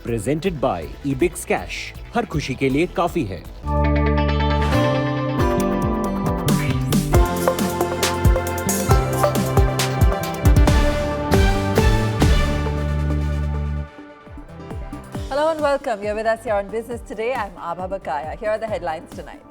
Presented by Ebix cash. हर खुशी के लिए काफी है। Hello and welcome. You're with us here on Business Today. I'm Abha Bakaya. Here are the headlines tonight.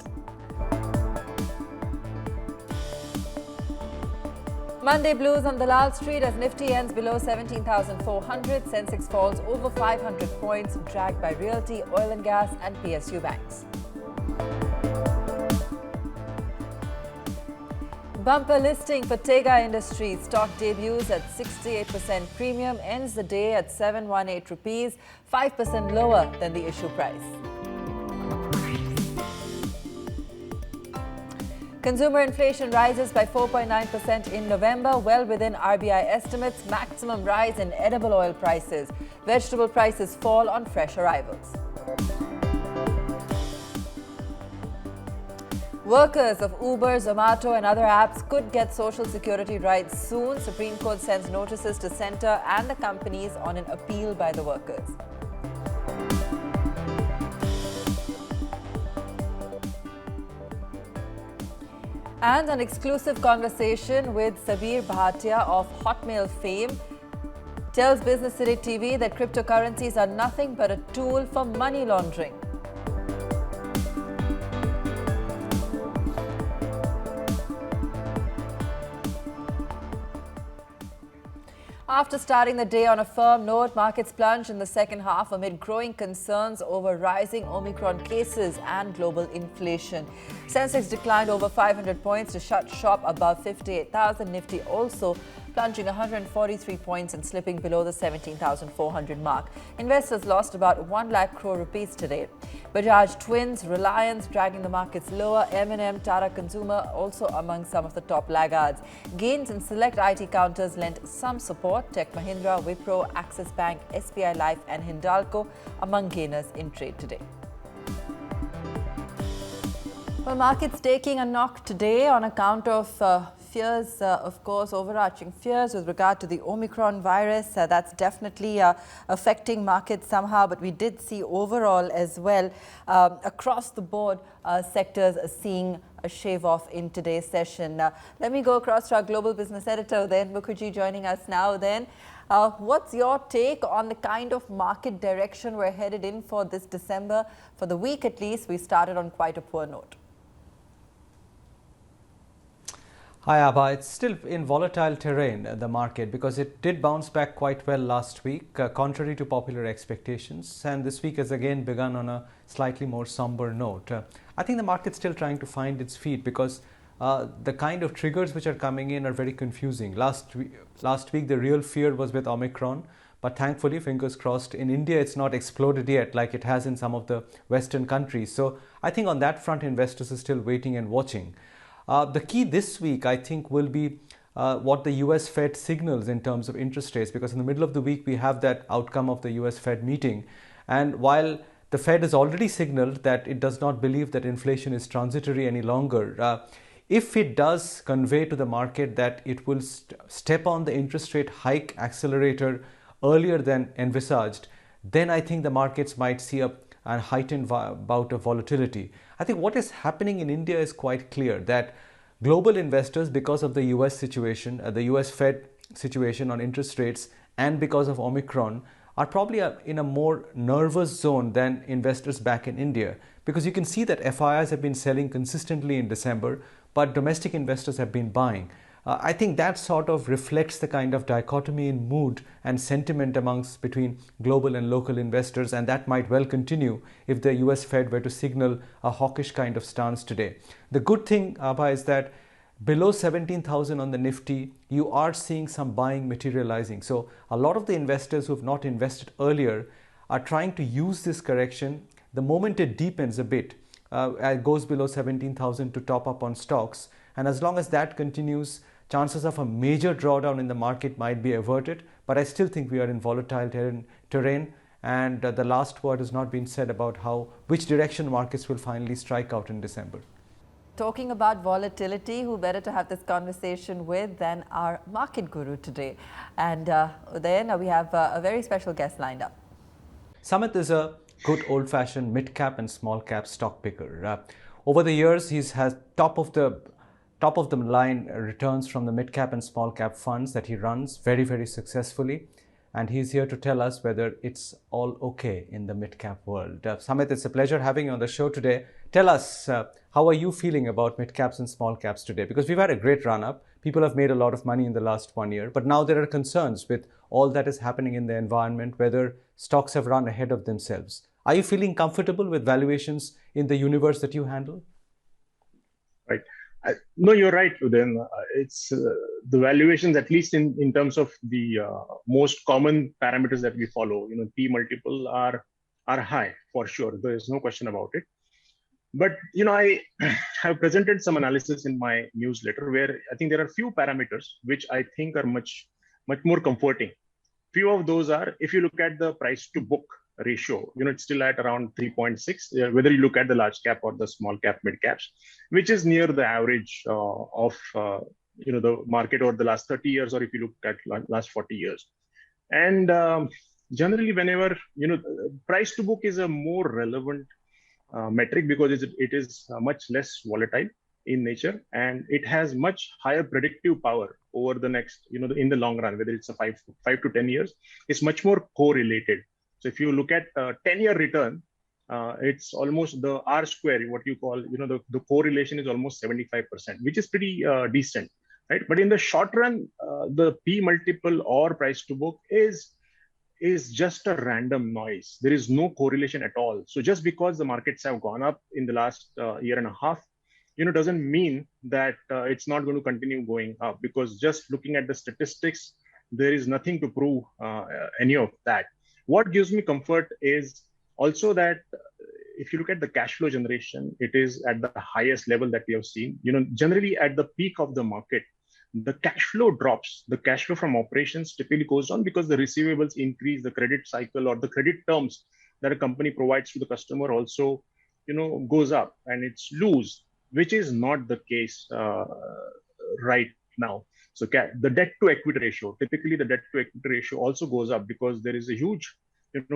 Monday blues on Dalal Street as Nifty ends below 17,400. Sensex falls over 500 points, dragged by realty, oil and gas and PSU banks. Bumper listing for Tega Industries. Stock debuts at 68% premium, ends the day at 718 rupees, 5% lower than the issue price. Consumer inflation rises by 4.9% in November, well within RBI estimates. Maximum rise in edible oil prices. Vegetable prices fall on fresh arrivals. Workers of Uber, Zomato and other apps could get social security rights soon. Supreme Court sends notices to Centre and the companies on an appeal by the workers. And an exclusive conversation with Sabir Bhatia of Hotmail fame tells Business City TV that cryptocurrencies are nothing but a tool for money laundering. After starting the day on a firm note, markets plunged in the second half amid growing concerns over rising Omicron cases and global inflation. Sensex declined over 500 points to shut shop above 58,000. Nifty also plunging 143 points and slipping below the 17,400 mark. Investors lost about 1 lakh crore rupees today. Bajaj Twins, Reliance dragging the markets lower. M&M, Tata Consumer also among some of the top laggards. Gains in select IT counters lent some support. Tech Mahindra, Wipro, Axis Bank, SBI Life and Hindalco among gainers in trade today. Well, markets taking a knock today on account of fears, of course, overarching fears with regard to the Omicron virus. That's definitely affecting markets somehow, but we did see overall as well across the board sectors seeing a shave off in today's session. Let me go across to our global business editor, Udayan Mukherjee, joining us now. Then, what's your take on the kind of market direction we're headed in for this December? For the week at least, we started on quite a poor note. Hi Abha, it's still in volatile terrain, the market, because it did bounce back quite well last week, contrary to popular expectations, and this week has again begun on a slightly more somber note. I think the market's still trying to find its feet because the kind of triggers which are coming in are very confusing. Last week the real fear was with Omicron, but thankfully, fingers crossed, in India it's not exploded yet like it has in some of the Western countries. So I think on that front investors are still waiting and watching. The key this week, I think, will be what the US Fed signals in terms of interest rates, because in the middle of the week we have that outcome of the US Fed meeting. And while the Fed has already signaled that it does not believe that inflation is transitory any longer, if it does convey to the market that it will step on the interest rate hike accelerator earlier than envisaged, then I think the markets might see a heightened bout of volatility. I think what is happening in India is quite clear, that global investors, because of the US situation, the US Fed situation on interest rates, and because of Omicron, are probably in a more nervous zone than investors back in India. Because you can see that FIIs have been selling consistently in December, but domestic investors have been buying. I think that sort of reflects the kind of dichotomy in mood and sentiment between global and local investors, and that might well continue if the US Fed were to signal a hawkish kind of stance today. The good thing, Abha, is that below 17,000 on the Nifty, you are seeing some buying materializing. So a lot of the investors who have not invested earlier are trying to use this correction. The moment it deepens a bit, it goes below 17,000 to top up on stocks. And as long as that continues, chances of a major drawdown in the market might be averted, but I still think we are in volatile terrain, and the last word has not been said about which direction markets will finally strike out in December. Talking about volatility, who better to have this conversation with than our market guru today? And then we have a very special guest lined up. Samit is a good old-fashioned mid-cap and small-cap stock picker. Over the years, he's has top of the line returns from the mid-cap and small-cap funds that he runs very successfully. And he's here to tell us whether it's all okay in the mid-cap world. Samit, it's a pleasure having you on the show today. Tell us, how are you feeling about mid-caps and small-caps today? Because we've had a great run-up. People have made a lot of money in the last 1 year, but now there are concerns with all that is happening in the environment, whether stocks have run ahead of themselves. Are you feeling comfortable with valuations in the universe that you handle? Right. No, you're right, Udayan. It's the valuations, at least in terms of the most common parameters that we follow. P multiple are high for sure. There is no question about it. But I have presented some analysis in my newsletter where I think there are a few parameters which I think are much more comforting. Few of those are, if you look at the price to book ratio, it's still at around 3.6, whether you look at the large cap or the small cap, mid caps, which is near the average of the market over the last 30 years, or if you look at last 40 years. And generally, whenever, price to book is a more relevant metric because it is much less volatile in nature, and it has much higher predictive power over the next, in the long run, whether it's a 5 to 10 years, it's much more correlated. So if you look at 10-year return, it's almost the R square, what you call, the correlation is almost 75%, which is pretty decent, right? But in the short run, the P multiple or price to book is just a random noise. There is no correlation at all. So just because the markets have gone up in the last year and a half, doesn't mean that it's not going to continue going up, because just looking at the statistics, there is nothing to prove any of that. What gives me comfort is also that if you look at the cash flow generation, it is at the highest level that we have seen. Generally at the peak of the market, the cash flow drops. The cash flow from operations typically goes down because the receivables increase, the credit cycle or the credit terms that a company provides to the customer also, goes up and it's loose, which is not the case right now. So the debt to equity ratio, typically the debt to equity ratio also goes up because there is a huge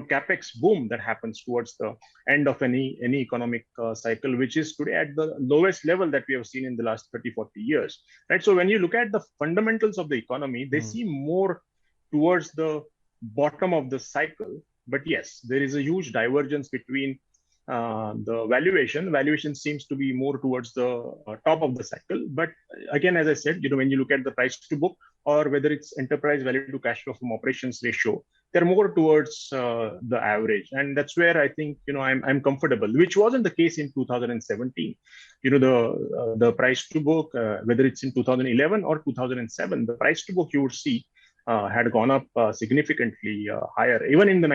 capex boom that happens towards the end of any economic cycle, which is today at the lowest level that we have seen in the last 30-40 years, right? So when you look at the fundamentals of the economy, they seem more towards the bottom of the cycle. But yes, there is a huge divergence between the valuation seems to be more towards the top of the cycle. But again, as I said, when you look at the price to book or whether it's enterprise value to cash flow from operations ratio, they're more towards the average. And that's where I think, I'm comfortable, which wasn't the case in 2017. The price to book, whether it's in 2011 or 2007, the price to book you would see had gone up significantly higher. Even in the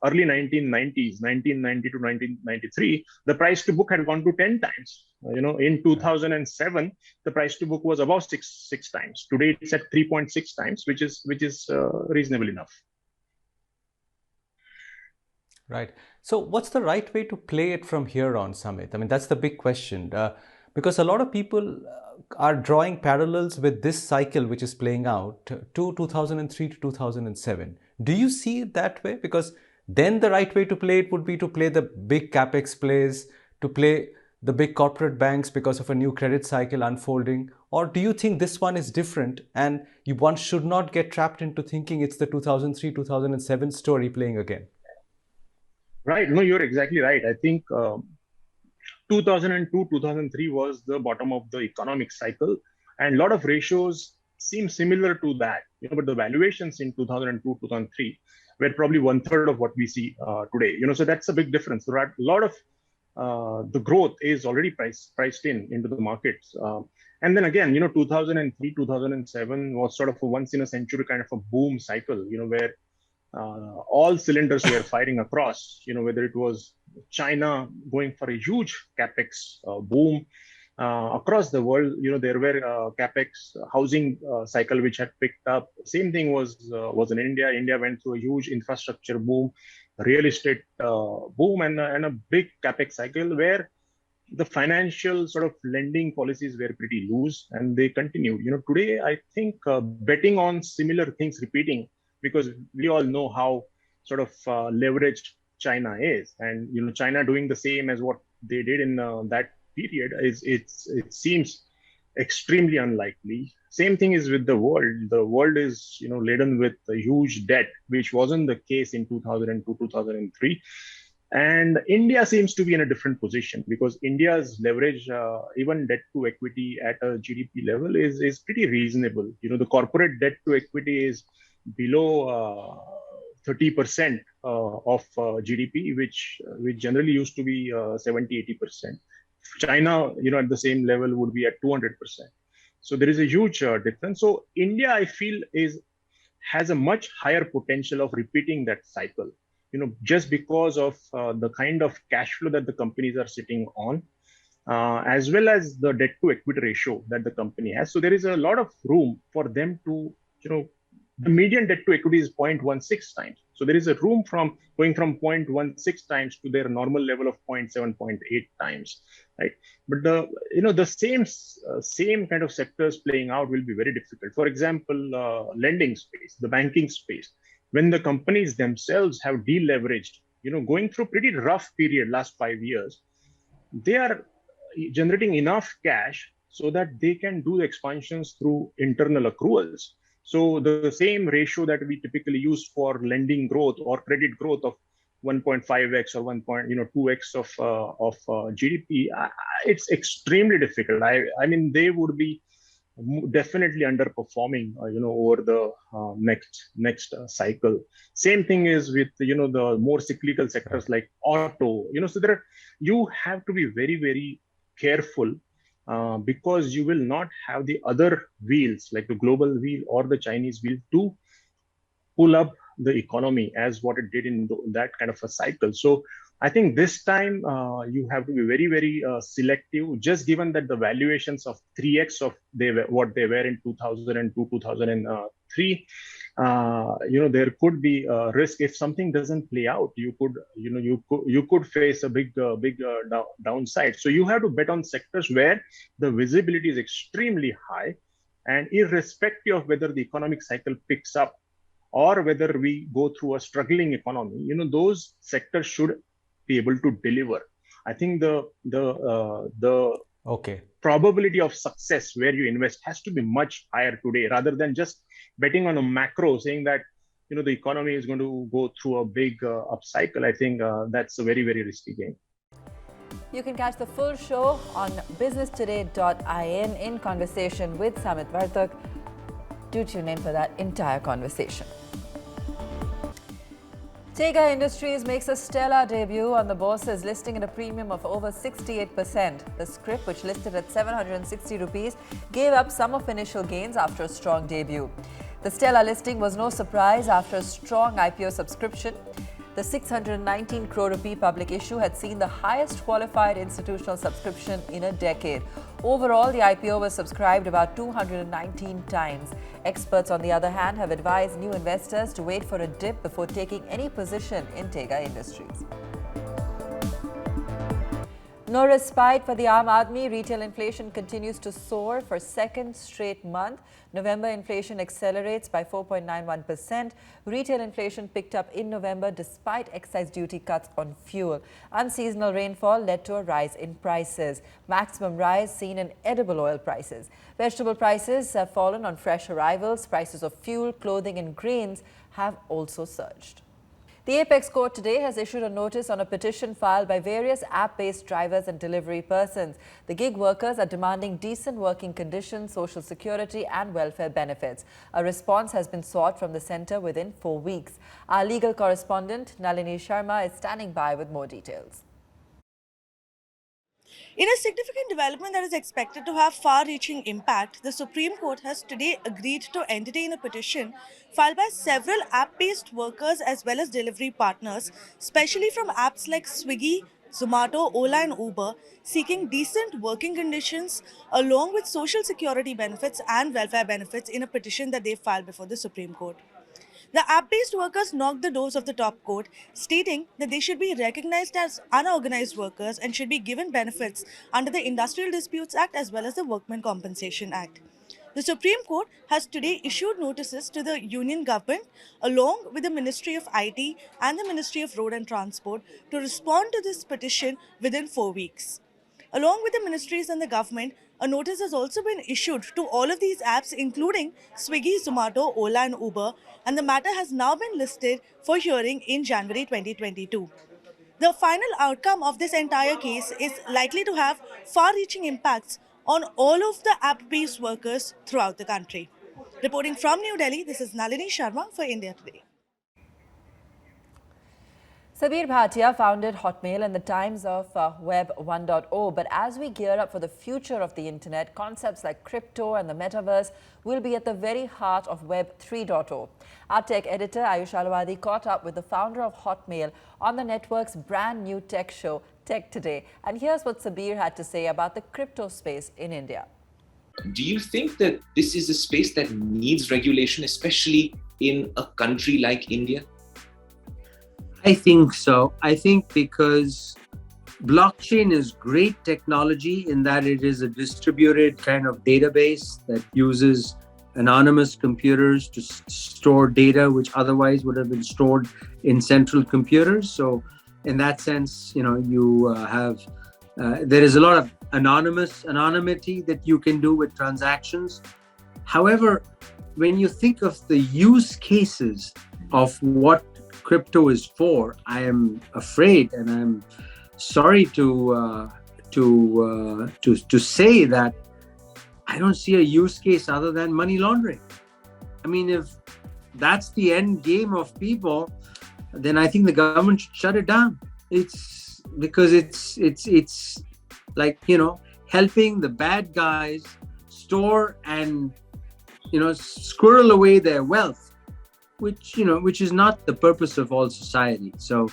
early 1990s, 1990 to 1993, the price to book had gone to 10 times. In 2007, the price to book was about six times. Today, it's at 3.6 times, which is reasonable enough. Right. So what's the right way to play it from here on, Samit? I mean, that's the big question. Because a lot of people are drawing parallels with this cycle which is playing out to 2003 to 2007. Do you see it that way? Because then the right way to play it would be to play the big capex plays, to play the big corporate banks because of a new credit cycle unfolding. Or do you think this one is different and one should not get trapped into thinking it's the 2003, 2007 story playing again? Right. No, you're exactly right. I think 2002, 2003 was the bottom of the economic cycle, and a lot of ratios seem similar to that. But the valuations in 2002, 2003 were probably 1/3 of what we see today. So that's a big difference. There are a lot of the growth is already priced into the markets. And then again, 2003, 2007 was sort of a once in a century kind of a boom cycle, where all cylinders were firing across, whether it was China going for a huge capex boom across the world. There were capex housing cycle which had picked up. Same thing was in India. India went through a huge infrastructure boom, real estate boom, and a big capex cycle where the financial sort of lending policies were pretty loose, and they continued. Today I think betting on similar things repeating, because we all know how sort of leveraged China is, and China doing the same as what they did in that period it seems extremely unlikely. Same thing is with the world. The world is laden with a huge debt, which wasn't the case in 2002, 2003. And India seems to be in a different position because India's leverage, even debt to equity at a GDP level, is pretty reasonable. The corporate debt to equity is below 30% of GDP, which generally used to be 70, 80%. China, at the same level would be at 200%. So there is a huge difference. So India, I feel, has a much higher potential of repeating that cycle. Just because of the kind of cash flow that the companies are sitting on, as well as the debt to equity ratio that the company has. So there is a lot of room for them to, the median debt to equity is 0.16 times. So there is a room from going from 0.16 times to their normal level of 0.7, 0.8 times, right? But the same kind of sectors playing out will be very difficult. For example, lending space, the banking space, when the companies themselves have deleveraged, going through pretty rough period last 5 years, they are generating enough cash so that they can do the expansions through internal accruals. So the same ratio that we typically use for lending growth or credit growth of 1.5x or 2x of GDP, it's extremely difficult. I mean, they would be definitely underperforming, over the next cycle. Same thing is with the more cyclical sectors like auto. So you have to be very, very careful because you will not have the other wheels like the global wheel or the Chinese wheel to pull up the economy as what it did in that kind of a cycle. So I think this time you have to be very, very selective, just given that the valuations of 3x of what they were in 2002, 2003. There could be a risk if something doesn't play out. You could face a big downside. So you have to bet on sectors where the visibility is extremely high, and irrespective of whether the economic cycle picks up or whether we go through a struggling economy, those sectors should be able to deliver. I think the Okay. probability of success where you invest has to be much higher today, rather than just betting on a macro saying that the economy is going to go through a big upcycle. I think that's a very, very risky game. You can catch the full show on businesstoday.in in conversation with Samit Vartak. Do tune in for that entire conversation. Tega Industries makes a stellar debut on the bourses, listing at a premium of over 68%. The scrip, which listed at 760 rupees, gave up some of initial gains after a strong debut. The stellar listing was no surprise after a strong IPO subscription. The 619 crore rupee public issue had seen the highest qualified institutional subscription in a decade. Overall, the IPO was subscribed about 219 times. Experts, on the other hand, have advised new investors to wait for a dip before taking any position in Tega Industries. No respite for the Aam Aadmi. Retail inflation continues to soar for second straight month. November inflation accelerates by 4.91%. Retail inflation picked up in November despite excise duty cuts on fuel. Unseasonal rainfall led to a rise in prices. Maximum rise seen in edible oil prices. Vegetable prices have fallen on fresh arrivals. Prices of fuel, clothing and grains have also surged. The Apex Court today has issued a notice on a petition filed by various app-based drivers and delivery persons. The gig workers are demanding decent working conditions, social security and welfare benefits. A response has been sought from the centre within 4 weeks. Our legal correspondent Nalini Sharma is standing by with more details. In a significant development that is expected to have far-reaching impact, the Supreme Court has today agreed to entertain a petition filed by several app-based workers as well as delivery partners, especially from apps like Swiggy, Zomato, Ola and Uber, seeking decent working conditions along with social security benefits and welfare benefits in a petition that they filed before the Supreme Court. The app-based workers knocked the doors of the top court, stating that they should be recognized as unorganized workers and should be given benefits under the Industrial Disputes Act as well as the Workmen Compensation Act. The Supreme Court has today issued notices to the Union government along with the Ministry of IT and the Ministry of Road and Transport to respond to this petition within 4 weeks. Along with the ministries and the government, a notice has also been issued to all of these apps, including Swiggy, Zomato, Ola, and Uber, and the matter has now been listed for hearing in January 2022. The final outcome of this entire case is likely to have far-reaching impacts on all of the app-based workers throughout the country. Reporting from New Delhi, this is Nalini Sharma for India Today. Sabir Bhatia founded Hotmail and the times of Web 1.0. But as we gear up for the future of the internet, concepts like crypto and the metaverse will be at the very heart of Web 3.0. Our tech editor Ayush Alwadi caught up with the founder of Hotmail on the network's brand new tech show, Tech Today. And here's what Sabir had to say about the crypto space in India. Do you think that this is a space that needs regulation, especially in a country like India? I think so. I think because blockchain is great technology in that it is a distributed kind of database that uses anonymous computers to store data which otherwise would have been stored in central computers. So in that sense, you have there is a lot of anonymity that you can do with transactions. However, when you think of the use cases of what crypto is for, I am afraid, and I'm sorry to say that I don't see a use case other than money laundering. I mean, if that's the end game of people, then I think the government should shut it down. It's because it's like, helping the bad guys store and, squirrel away their wealth, which is not the purpose of all society. So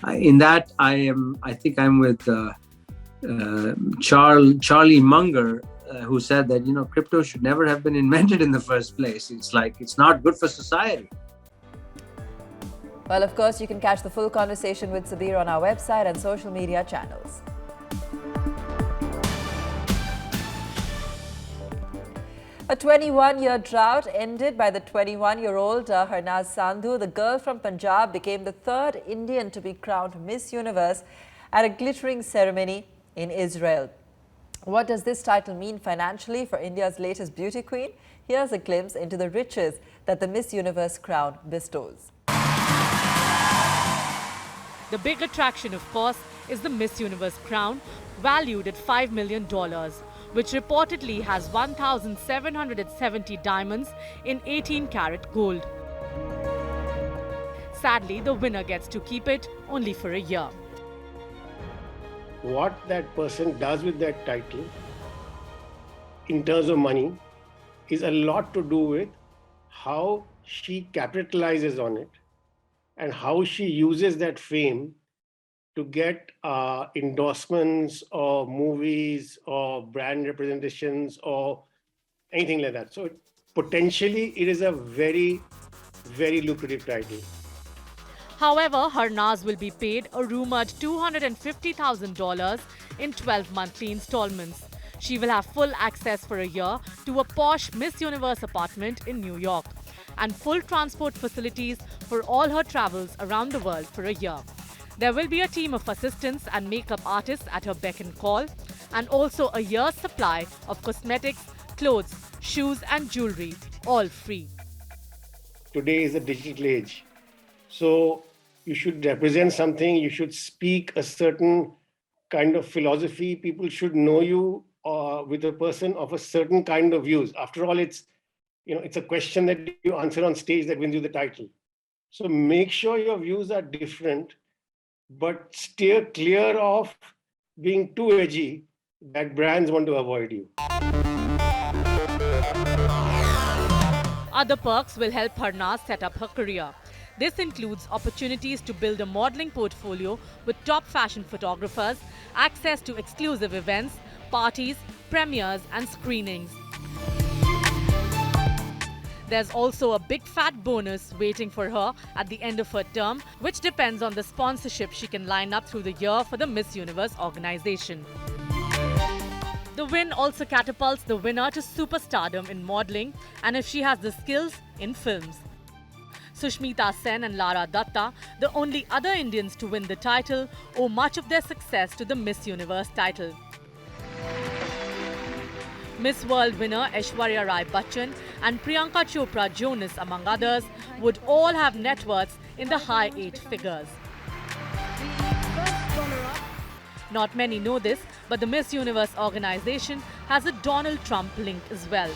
in that, I think I'm with Charlie Munger, who said that, crypto should never have been invented in the first place. It's not good for society. Well, of course, you can catch the full conversation with Sabir on our website and social media channels. A 21-year drought ended by the 21-year-old Harnaz Sandhu. The girl from Punjab became the third Indian to be crowned Miss Universe at a glittering ceremony in Israel. What does this title mean financially for India's latest beauty queen? Here's a glimpse into the riches that the Miss Universe crown bestows. The big attraction, of course, is the Miss Universe crown, valued at $5 million, which reportedly has 1,770 diamonds in 18-karat gold. Sadly, the winner gets to keep it only for a year. What that person does with that title in terms of money is a lot to do with how she capitalizes on it and how she uses that fame to get endorsements or movies or brand representations or anything like that. So potentially it is a very, very lucrative title. However, Harnaz will be paid a rumored $250,000 in 12 monthly installments. She will have full access for a year to a posh Miss Universe apartment in New York and full transport facilities for all her travels around the world for a year. There will be a team of assistants and makeup artists at her beck and call, and also a year's supply of cosmetics, clothes, shoes and jewelry, all free. Today is a digital age. So you should represent something, you should speak a certain kind of philosophy. People should know you with a person of a certain kind of views. After all, it's a question that you answer on stage that wins you the title. So make sure your views are different, but steer clear of being too edgy that brands want to avoid you. Other perks will help Harnaz set up her career. This includes opportunities to build a modeling portfolio with top fashion photographers, access to exclusive events, parties, premieres and screenings. There's also a big fat bonus waiting for her at the end of her term, which depends on the sponsorship she can line up through the year for the Miss Universe organization. The win also catapults the winner to superstardom in modelling and, if she has the skills, in films. Sushmita Sen and Lara Datta, the only other Indians to win the title, owe much of their success to the Miss Universe title. Miss World winner Aishwarya Rai Bachchan and Priyanka Chopra Jonas, among others, would all have net worths in the high 8 figures. Not many know this, but the Miss Universe organization has a Donald Trump link as well.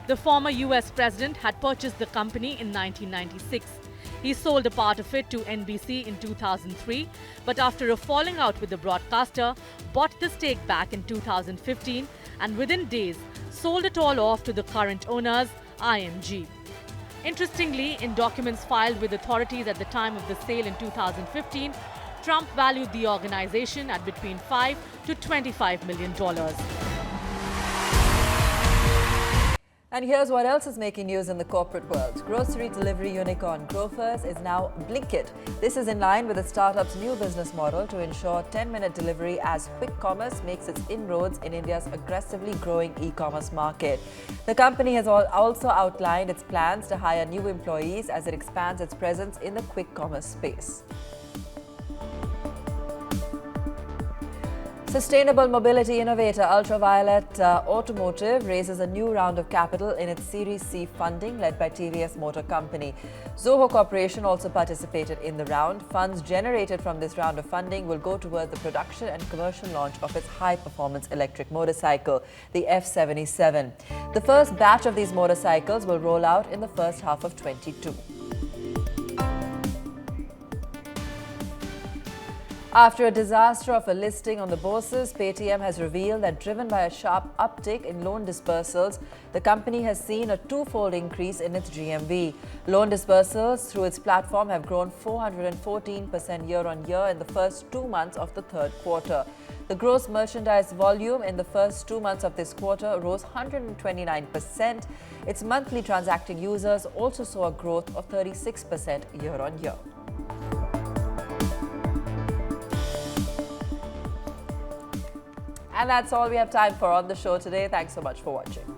The former US president had purchased the company in 1996. He sold a part of it to NBC in 2003, but after a falling out with the broadcaster, bought the stake back in 2015 and within days sold it all off to the current owners, IMG. Interestingly, in documents filed with authorities at the time of the sale in 2015, Trump valued the organization at between $5 to $25 million. And here's what else is making news in the corporate world. Grocery delivery unicorn Grofers is now Blinkit. This is in line with the startup's new business model to ensure 10-minute delivery as quick commerce makes its inroads in India's aggressively growing e-commerce market. The company has also outlined its plans to hire new employees as it expands its presence in the quick commerce space. Sustainable mobility innovator Ultraviolet Automotive raises a new round of capital in its Series C funding led by TVS Motor Company. Zoho Corporation also participated in the round. Funds generated from this round of funding will go towards the production and commercial launch of its high-performance electric motorcycle, the F77. The first batch of these motorcycles will roll out in the first half of 2022. After a disaster of a listing on the bourses, Paytm has revealed that driven by a sharp uptick in loan dispersals, the company has seen a twofold increase in its GMV. Loan dispersals through its platform have grown 414% year-on-year in the first 2 months of the third quarter. The gross merchandise volume in the first 2 months of this quarter rose 129%. Its monthly transacting users also saw a growth of 36% year-on-year. And that's all we have time for on the show today. Thanks so much for watching.